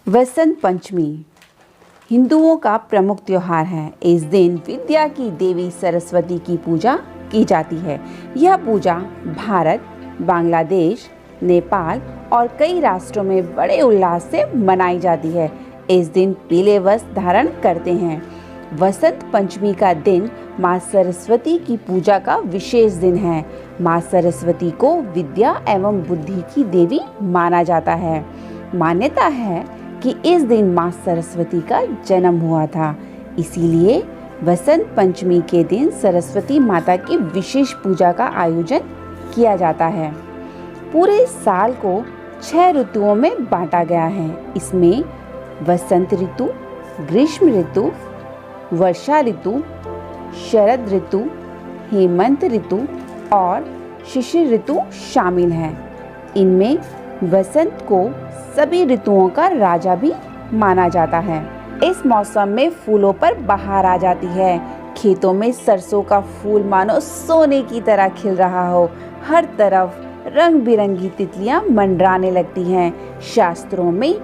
वसंत पंचमी हिंदुओं का प्रमुख त्योहार है। इस दिन विद्या की देवी सरस्वती की पूजा की जाती है। यह पूजा भारत, बांग्लादेश, नेपाल और कई राष्ट्रों में बड़े उल्लास से मनाई जाती है। इस दिन पीले वस्त्र धारण करते हैं। वसंत पंचमी का दिन माँ सरस्वती की पूजा का विशेष दिन है। माँ सरस्वती को विद्या एवं बुद्धि की देवी माना जाता है। मान्यता है कि इस दिन माँ सरस्वती का जन्म हुआ था, इसीलिए वसंत पंचमी के दिन सरस्वती माता की विशेष पूजा का आयोजन किया जाता है। पूरे साल को 6 ऋतुओं में बांटा गया है। इसमें वसंत ऋतु, ग्रीष्म ऋतु, वर्षा ऋतु, शरद ऋतु, हेमंत ऋतु और शिशिर ऋतु शामिल हैं। इनमें वसंत को सभी ऋतुओं का राजा भी माना जाता है। इस मौसम में फूलों पर बहार आ जाती है। खेतों में सरसों का फूल मानो सोने की तरह खिल रहा हो। हर तरफ रंग बिरंगी तितलियां मंडराने लगती हैं। शास्त्रों में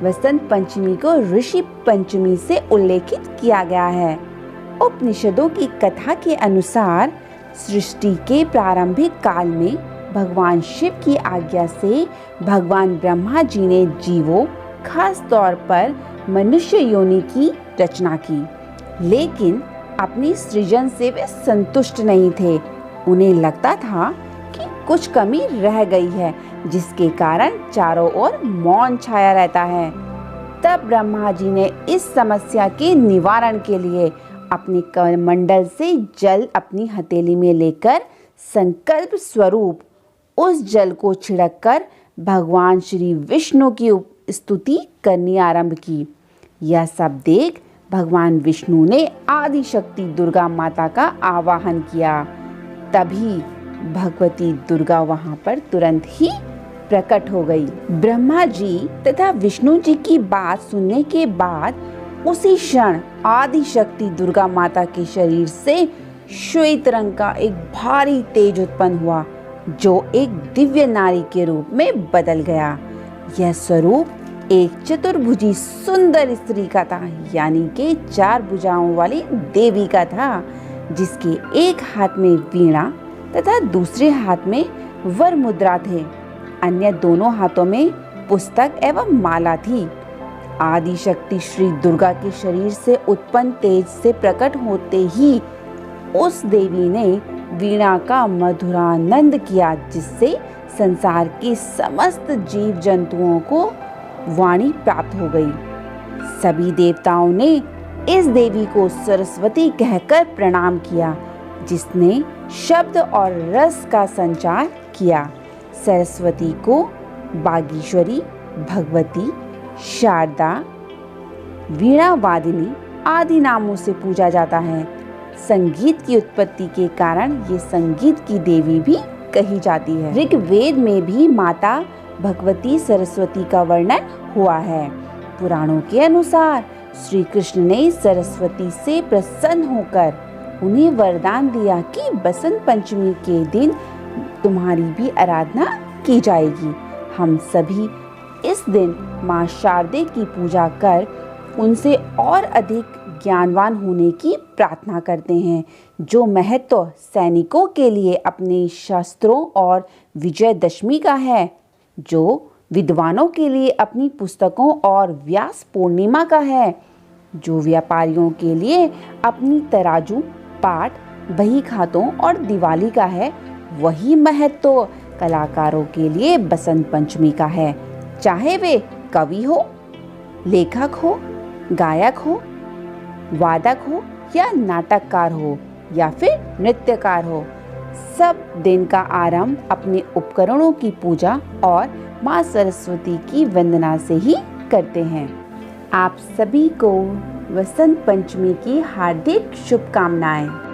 वसंत पंचमी को ऋषि पंचमी से उल्लेखित किया गया है। उपनिषदों की कथा के अनुसार सृष्टि के प्रारंभिक काल में भगवान शिव की आज्ञा से भगवान ब्रह्मा जी ने जीवों, खास तौर पर मनुष्य योनि की रचना की। लेकिन अपनी सृजन से वे संतुष्ट नहीं थे। उन्हें लगता था कि कुछ कमी रह गई है, जिसके कारण चारों ओर मौन छाया रहता है। तब ब्रह्मा जी ने इस समस्या के निवारण के लिए अपने कमंडल से जल अपनी हथेली में लेकर संकल्प स्वरूप उस जल को छिड़ककर भगवान श्री विष्णु की स्तुति करनी आरंभ की। यह सब देख भगवान विष्णु ने आदि शक्ति दुर्गा माता का आवाहन किया। तभी भगवती दुर्गा वहां पर तुरंत ही प्रकट हो गई। ब्रह्मा जी तथा विष्णु जी की बात सुनने के बाद उसी क्षण आदि शक्ति दुर्गा माता के शरीर से श्वेत रंग का एक भारी तेज उत्पन्न हुआ, जो एक दिव्य नारी के रूप में बदल गया। यह स्वरूप एक चतुर्भुजी सुंदर स्त्री का था, यानी कि 4 भुजाओं वाली देवी का था, जिसके एक हाथ में वीणा तथा दूसरे हाथ में वर मुद्रा थे। अन्य दोनों हाथों में पुस्तक एवं माला थी। आदि शक्ति श्री दुर्गा के शरीर से उत्पन्न तेज से प्रकट होते ही उस देवी ने वीणा का मधुरानंद किया, जिससे संसार के समस्त जीव जंतुओं को वाणी प्राप्त हो गई। सभी देवताओं ने इस देवी को सरस्वती कहकर प्रणाम किया, जिसने शब्द और रस का संचार किया। सरस्वती को बागीश्वरी, भगवती, शारदा, वीणा वादिनी आदि नामों से पूजा जाता है। संगीत की उत्पत्ति के कारण ये संगीत की देवी भी कही जाती है। ऋग्वेद में भी माता भगवती सरस्वती का वर्णन हुआ है। पुराणों के अनुसार श्री कृष्ण ने सरस्वती से प्रसन्न होकर उन्हें वरदान दिया कि बसंत पंचमी के दिन तुम्हारी भी आराधना की जाएगी। हम सभी इस दिन माँ शारदे की पूजा कर उनसे और अधिक ज्ञानवान होने की प्रार्थना करते हैं। जो महत्व सैनिकों के लिए अपने शस्त्रों और विजयदशमी का है, जो विद्वानों के लिए अपनी पुस्तकों और व्यास पूर्णिमा का है, जो व्यापारियों के लिए अपनी तराजू, पाट, बही खातों और दिवाली का है, वही महत्व कलाकारों के लिए बसंत पंचमी का है। चाहे वे कवि हो, लेखक हो, गायक हो, वादक हो या नाटककार हो या फिर नृत्यकार हो, सब दिन का आरंभ अपने उपकरणों की पूजा और माँ सरस्वती की वंदना से ही करते हैं। आप सभी को वसंत पंचमी की हार्दिक शुभकामनाएं।